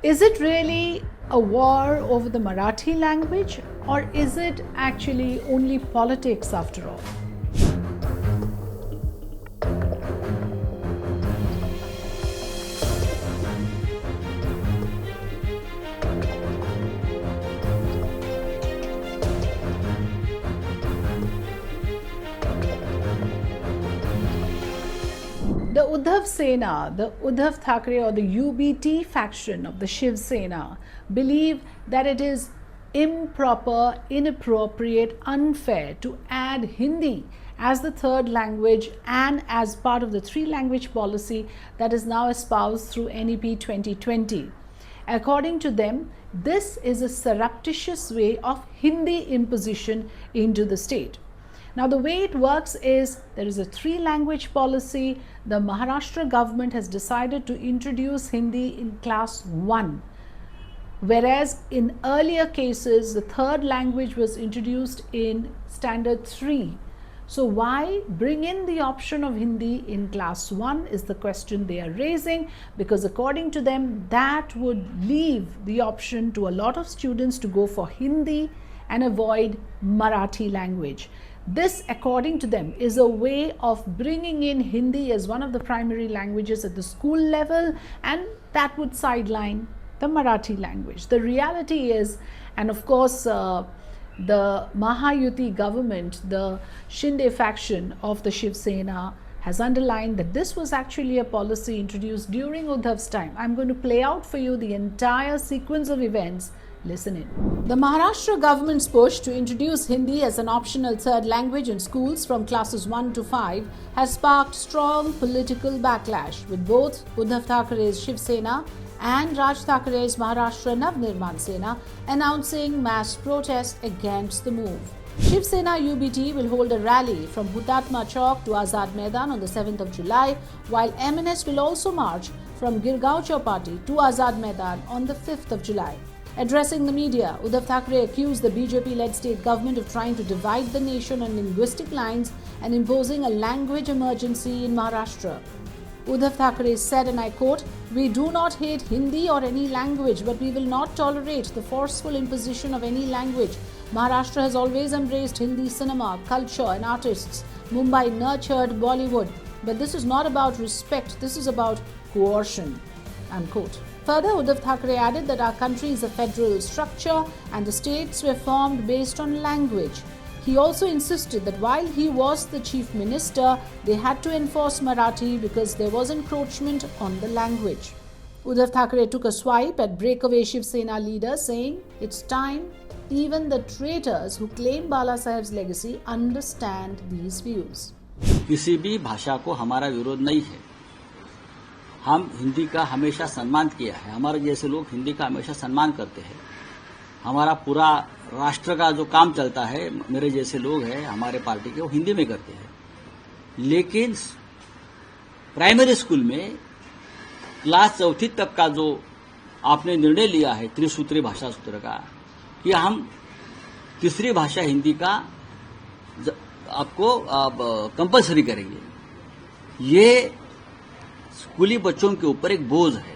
Is it really a war over the Marathi language, or is it actually only politics after all? The Uddhav Sena, the Uddhav Thackeray or the UBT faction of the Shiv Sena believe that it is improper, inappropriate, unfair to add Hindi as the third language and as part of the three-language policy that is now espoused through NEP 2020. According to them, this is a surreptitious way of Hindi imposition into the state. Now, the way it works is there is a three-language policy. The Maharashtra government has decided to introduce Hindi in class 1, whereas in earlier cases, the third language was introduced in standard 3. So why bring in the option of Hindi in class 1 is the question they are raising, because according to them, that would leave the option to a lot of students to go for Hindi and avoid Marathi language. This, according to them, is a way of bringing in Hindi as one of the primary languages at the school level, and that would sideline the Marathi language. The reality is, and of course, the Mahayuti government, the Shinde faction of the Shiv Sena, has underlined that this was actually a policy introduced during Uddhav's time. I'm going to play out for you the entire sequence of events. Listen in. The Maharashtra government's push to introduce Hindi as an optional third language in schools from classes 1 to 5 has sparked strong political backlash, with both Uddhav Thackeray's Shiv Sena and Raj Thackeray's Maharashtra Navnirman Sena announcing mass protest against the move. Shiv Sena UBT will hold a rally from Hutatma Chowk to Azad Maidan on the 7th of July, while MNS will also march from Girgaon Chowpatty to Azad Maidan on the 5th of July. Addressing the media, Uddhav Thackeray accused the BJP-led state government of trying to divide the nation on linguistic lines and imposing a language emergency in Maharashtra. Uddhav Thackeray said, and I quote, "We do not hate Hindi or any language, but we will not tolerate the forceful imposition of any language. Maharashtra has always embraced Hindi cinema, culture and artists. Mumbai nurtured Bollywood. But this is not about respect, this is about coercion." Unquote. Further, Uddhav Thackeray added that our country is a federal structure and the states were formed based on language. He also insisted that while he was the chief minister, they had to enforce Marathi because there was encroachment on the language. Uddhav Thackeray took a swipe at breakaway Shiv Sena leaders, saying, "It's time even the traitors who claim Bala Saheb's legacy understand these views." किसी भी भाषा को हमारा विरोध नहीं है। हम हिंदी का हमेशा सम्मान किया है। हमारे जैसे लोग हिंदी का हमेशा सम्मान करते हैं। हमारा पूरा राष्ट्र का जो काम चलता है, मेरे जैसे लोग हैं हमारे पार्टी के, वो हिंदी में करते हैं। लेकिन प्राइमरी स्कूल में क्लास 4वीं तक का जो आपने निर्णय लिया है त्रिसूत्री भाषा सूत्र का, कि हम तीसरी भाषा हिंदी का आपको कंपलसरी करेंगे, ये स्कूली बच्चों के ऊपर एक बोझ है।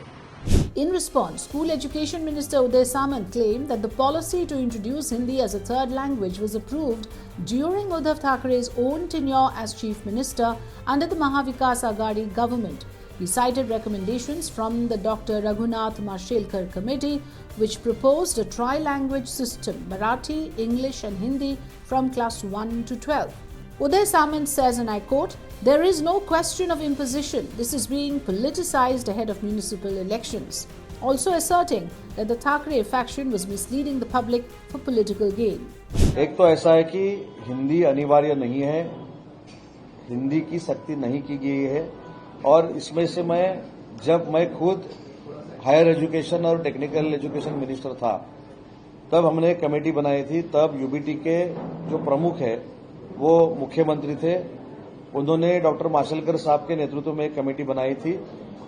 In response, School Education Minister Uday Samant claimed that the policy to introduce Hindi as a third language was approved during Uddhav Thackeray's own tenure as Chief Minister under the Mahavikas Aghadi government. He cited recommendations from the Dr. Raghunath Mashelkar Committee, which proposed a tri-language system, Marathi, English and Hindi from class 1 to 12. Uday Samant says, and I quote, "There is no question of imposition. This is being politicized ahead of municipal elections." Also asserting that the Thackeray faction was misleading the public for political gain. एक तो ऐसा है कि हिंदी अनिवार्य नहीं है, हिंदी की सख्ती नहीं की गई है, और इसमें से जब मैं खुद हायर एजुकेशन और टेक्निकल एजुकेशन मिनिस्टर था, तब हमने एक कमेटी बनाई थी। तब यूबीटी के जो प्रमुख है वो मुख्यमंत्री थे। उन्होंने डॉक्टर माशेलकर साहब के नेतृत्व में एक कमेटी बनाई थी,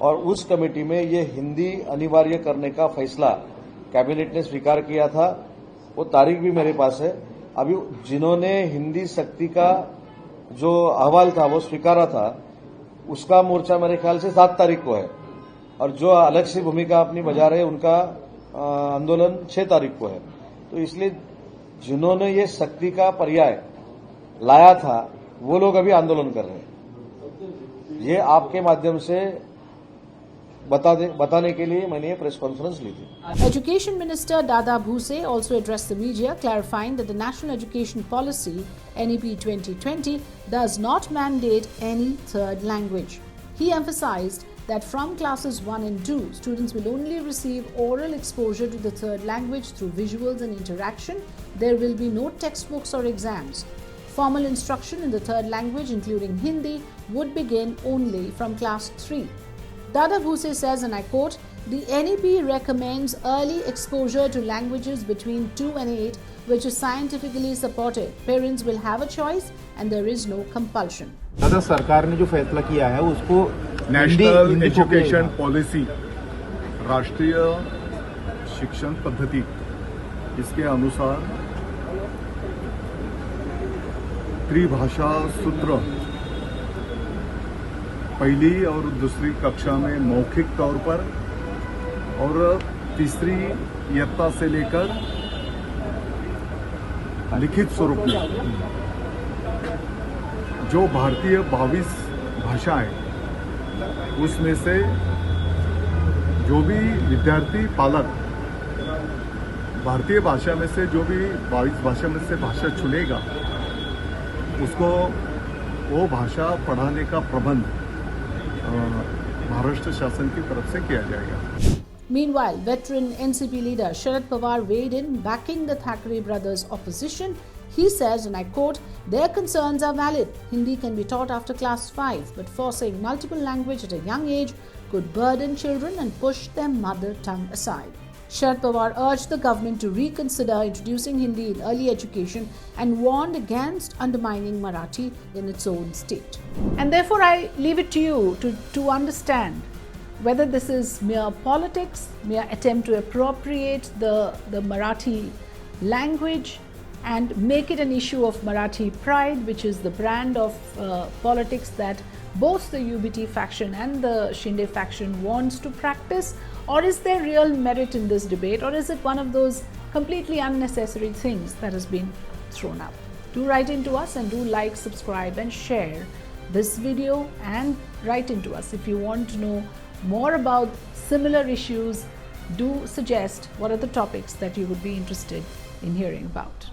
और उस कमेटी में ये हिंदी अनिवार्य करने का फैसला कैबिनेट ने स्वीकार किया था। वो तारीख भी मेरे पास है। अभी जिन्होंने हिंदी सख्ती का जो अहवाल था वो स्वीकारा था, उसका मोर्चा मेरे ख्याल से 7 तारीख को है। और जो अलग से भूमिका अपनी बजा रहे उनका आंदोलन 6 तारीख को है। तो इसलिए जिन्होंने ये शक्ति का पर्याय लाया था वो लोग अभी आंदोलन कर रहे हैं। ये आपके माध्यम से बताने के लिए मैंने ये प्रेस कॉन्फ्रेंस ली थी। Education Minister Dada Bhuse also addressed the media, clarifying that the National Education Policy NEP 2020 does not mandate any third language. He emphasized that from classes 1 and 2, students will only receive oral exposure to the third language through visuals and interaction. There will be no textbooks or exams. Formal instruction in the third language, including Hindi, would begin only from class 3. Dada Bhuse says, and I quote, "The NEP recommends early exposure to languages between 2 and 8, which is scientifically supported. Parents will have a choice and there is no compulsion." दादा, सरकार ने जो फैसला किया है उसको national education policy, राष्ट्रीय शिक्षण पद्धति, इसके अनुसार त्रिभाषा सूत्र पहली और दूसरी कक्षा में मौखिक तौर पर और तीसरी इयत्ता से लेकर लिखित स्वरूप में जो भारतीय 22 भाषाएं, उसमें से जो भी विद्यार्थी पालक भारतीय भाषा में से जो भी 22 भाषा में से भाषा चुनेगा उसको वो भाषा पढ़ाने का प्रबंध महाराष्ट्र शासन की तरफ से किया जाएगा। Meanwhile, veteran NCP leader Sharad Pawar weighed in, backing the Thackeray brothers' opposition. He says, and I quote, "Their concerns are valid. Hindi can be taught after class 5, but forcing multiple language at a young age could burden children and push their mother tongue aside." Sharad Pawar urged the government to reconsider introducing Hindi in early education and warned against undermining Marathi in its own state. And therefore, I leave it to you to understand whether this is mere politics, mere attempt to appropriate the Marathi language and make it an issue of Marathi pride, which is the brand of politics that both the UBT faction and the Shinde faction wants to practice. Or is there real merit in this debate, or is it one of those completely unnecessary things that has been thrown up? Do write into us and do like, subscribe and share this video, and write into us if you want to know more about similar issues. Do suggest what are the topics that you would be interested in hearing about.